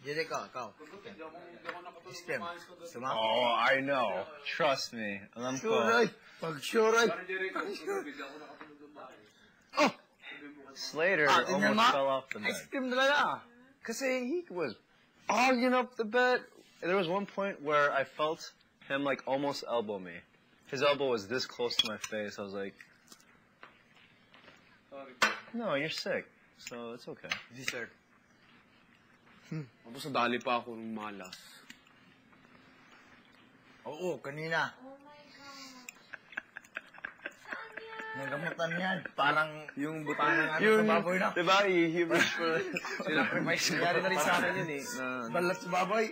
Jericho, ikaw. System. Oh, I know. Trust me. Alam ko. Pag-sure. Oh! Slater almost fell off the bed. System talaga. Kasi he was arguing up the bed. There was one point where I felt him like almost elbow me. His elbow was this close to my face. I was like, no, you're sick. So it's okay. Yes, sir. Tapos nadali pa ako ng malas. Oo, kanina. Oh my God. Saan yan? Nagamutan yan. Parang Yung butana sa baboy na. Diba? He reached for Sinacrifice. Nangyari na rin sa akin yun eh. Balat sa baboy.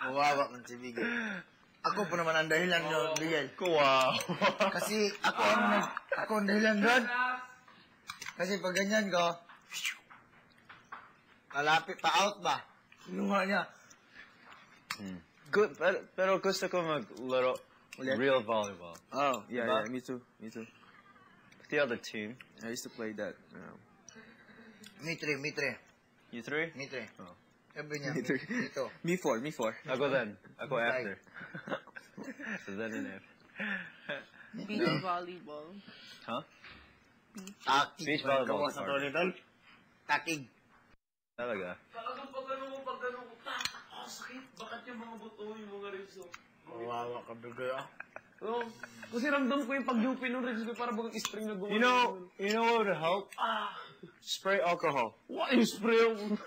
Mawawa kang si Bigel. Ako po naman ang dahilan nyo, Bigel. Wow. Kasi ako ang dahilan doon. Kasi pag ganyan ko, malapit pa-out ba? Kinuha niya. Good, pero gusto ko mag-laro real volleyball. Oh, yeah, Diba? yeah, me too, me too. The other team. I used to play that. Mitre. You three? Mitre. Oh. Sabi niya, Mitre. dito. Me four. Ako then. Ako after. So then and after. Beach volleyball. Huh? Takig. Beach volleyball. Gawa sa volleyball. Takig. Talaga. Talagang pag gano'n ko, sakit. Bakit yung mga buto, yung mga ribs, oh? Mawawa ka, Bigel, ah. Oo. Kasi ramdam ko yung pag-yupi ng ribs ko para bagang string na gumawa. You know what would help? Spray alcohol. Wah, yung spray ako.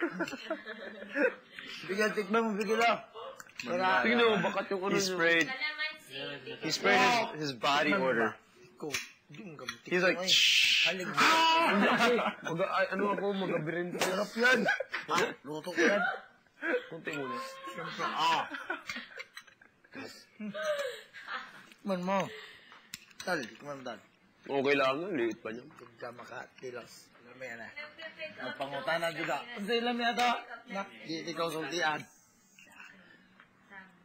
Bigel, tikman mo, Bigel, ah. Tingnan mo, bakat yung ano He sprayed. He sprayed his body odor. Ikaw, hindi mo gamutin. He's like, shh. Halig mo. Ano ako, magabirin. Sarap yan. Luto ko yan. Kunti muna. Siyempre, Tikman mo. Tal, tikman mo, Tal. Okay lang nga, liit pa niya. Tigda makatilos. Lamaya na. Magpangutanan juga. Ang sa'yo lamaya to. Di ikaw sultian.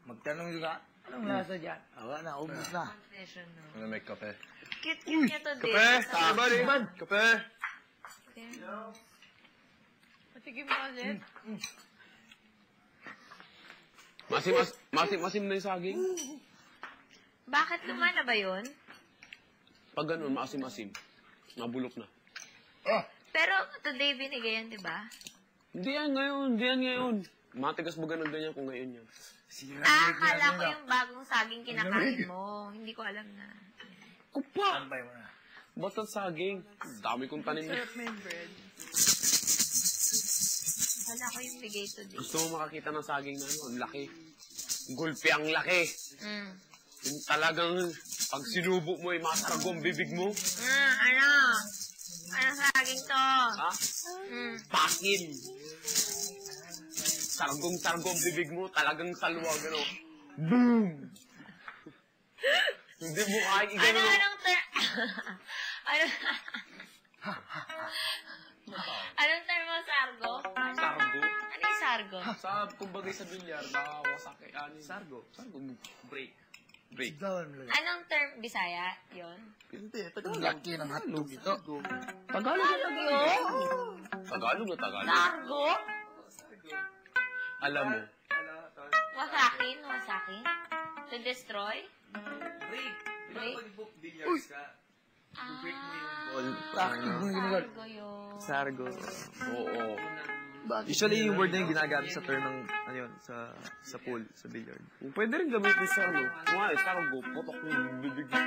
Magtanong juga. Anong lasa dyan? Awa na, ubus na. Confession, no? I'm gonna make kape. Cute niya to din. Everybody! Kape! Matigim mo ulit. Masim na yung saging. Bakit lumana ba yun? Pag ganun, maasim-asim. Nabulok na. Pero today binigay yan, di ba? Hindi yan ngayon. Matigas ba ganun ganyan kung ngayon yan? Akala ko yung bagong saging kinakain mo. Hindi ko alam na. Kupa! Tambay mo na. Ba't ang saging? Dami kong tanim niya. Sarap na yung bread. Akala ko yung bigay today. Gusto mo makakita ng saging na ano? Ang laki. Gulpi ang laki. Yung talagang pag sinubo mo, masaragong bibig mo. Ano? Anong saging to? Ha? Pakin. Sargong bibig mo, talagang saluwag, ano? Boom! Hindi mo kaya igano. Anong term? Anong term mo, sargo? Sargo? Ano yung sargo? Kumbaga sa bilyar, nakawasak eh. Sargo. Break. Anong term? Bisaya? Yun? Hindi, laki ng hotdog ito. Tagalog yun? Tagalog na Tagalog. Sargo? Alam mo. Wasakin? To destroy? Break. Break? Billiards ka. Takig mo yung ginagawa. Sargo yun. Sargo. Oo. Usually, yung word na yung ginagamit sa term ng, ano yun, sa pool, sa billiard. Pwede rin gamitin sa ano. Sargo. Putok mo yung bibig mo.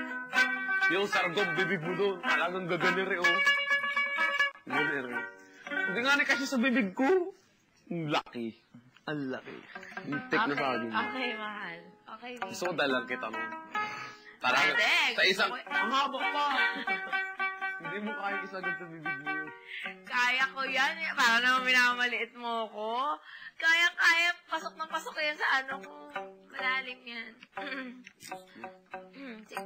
Yung sargo, bibig mo doon. Talagang gaganiri, oh. Gaganiri. Hindi nga ni kasi sa bibig ko. Ang laki. Ang laki. Yung tek na sa akin. Okay, mahal. Okay, Gusto ko dalang kita mo. Talagang, Pwede. sa isang, ang haba pa. Hindi mo kaya isagad sa bibig mo. Kaya ko yan. Para naman minamaliit mo ko. Kaya. Pasok na pasok yan sa ano ko. Malalim yan.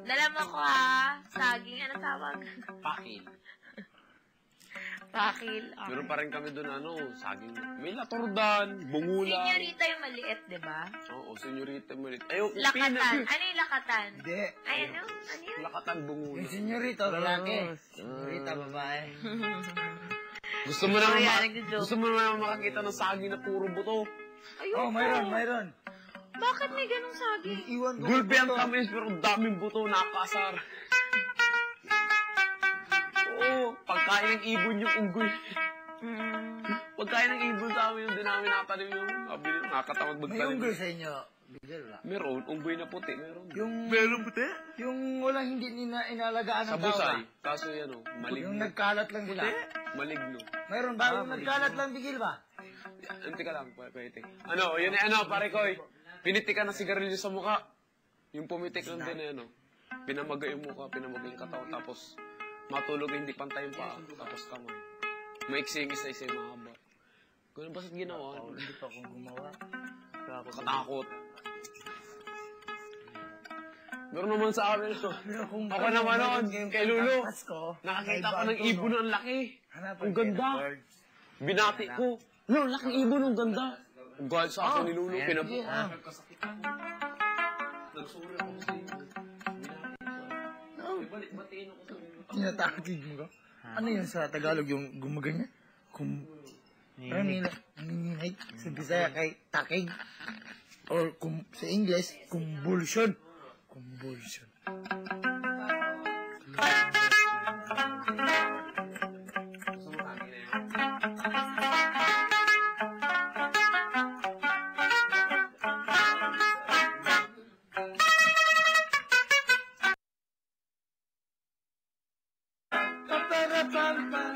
Dala mo ko ha. Saging. Ano tawag? Pakil. Pakil. Okay. Meron pa rin kami doon, saging. May latordan, bungulan. Senyorita yung maliit, di ba? Oo, senyorita maliit. Ayaw, Lakatan. Ano yung lakatan? Hindi. Ay, ano? Ano yun? Lakatan, bungulan. Yung senyorita, lalaki. Senyorita, babae. Gusto mo naman, Kaya nagjo-joke. gusto mo naman makakita ng saging na puro buto. Ayoko. Oh, mayroon. Bakit may ganong saging? Iwan ko. Gulpi ang tamis, pero daming buto, nakakasar. Oo, pagkain ng ibon yung unggoy. Pagkain ng ibon sa amin yung di namin natanim yung sabi nyo, nakakatamad May magtanim. unggoy sa inyo. Bigel wala. Meron, unggoy na puti, meron. Meron puti? Yung walang hindi inalagaan Sa ng tao. busay, kaso yan o, Yung maligno. nagkalat lang sila. Maligno. Mayroon ba? Yung nagkalat lang, Bigil ba? Hindi ka lang, pwede. Ano, yun eh, ano, pare ko pinitik ka ng sigarilyo sa mukha. Yung pumitik lang din eh, ano. Pinamagay yung mukha, pinamagay yung katawan, tapos matulog hindi pantay yung paa, tapos kamay. Maiksi yung isa-isa yung mahaba. Ganun ba't ginawa? Hindi pa akong gumawa. Katakot. Meron naman sa amin, no? Kung Ako naman noon, kay Lulu. Pasko, Nakakita ko may ng bago, ibon no? ang laki. Hanapan Ang kayo ganda. ng bird. Binati ko. Lulu, laking ibon, ang ganda. Ang gahit sa akin ni Lulu, Sige, pinabu. ah. Nagsuri ako sa ibon. Batiin ako sa ibon. Tinatakig mo ka? Ano yun sa Tagalog yung gumaganyan? Naninay. Sa Bisaya kay takig. Or sa English, convulsion. Convulsion. Pa-pa-ra-pam-pam.